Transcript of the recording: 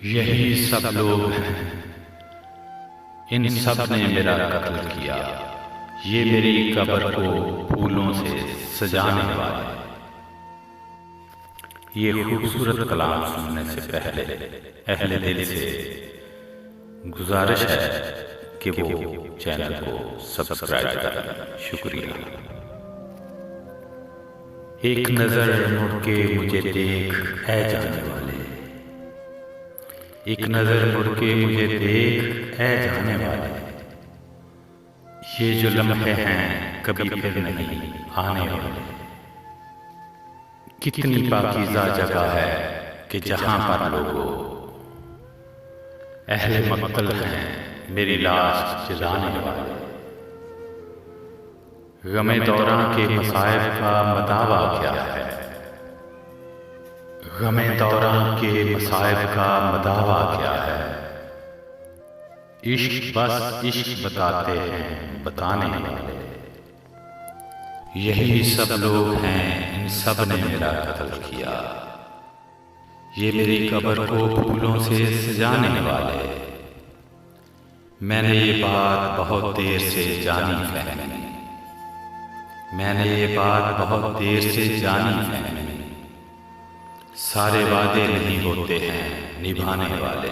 यही सब लोग हैं, इन सब ने मेरा कत्ल किया। ये मेरी कब्र को फूलों से सजाने वाले। ये खूबसूरत कलाम सुनने से पहले अहले दिल से गुजारिश है कि वो चैनल को सब्सक्राइब करें। शुक्रिया। एक नजर मुड़ के मुझे देख ऐ जाने वाले, एक नजर मुड़ के मुझे देख ऐ जाने वाले। ये जो लम्हे हैं कभी फिर नहीं आने वाले। कितनी पाकीज़ा जगह है कि जहां पर लोगों अहले मक्तल हैं मेरी लाश जलाने वाले। गमे दौरां के मसाइब का मदावा क्या है, गमे दौरां के मसाइब का मदावा क्या है। इश्क बस इश्क बताते हैं बताने वाले। यही सब लोग हैं, इन सब ने मेरा कत्ल किया। ये मेरी कब्र को फूलों से सजाने वाले। मैंने ये बात बहुत देर से जानी फहमी, मैंने ये बात बहुत देर से जानी फहमी। सारे वादे नहीं होते हैं निभाने वाले।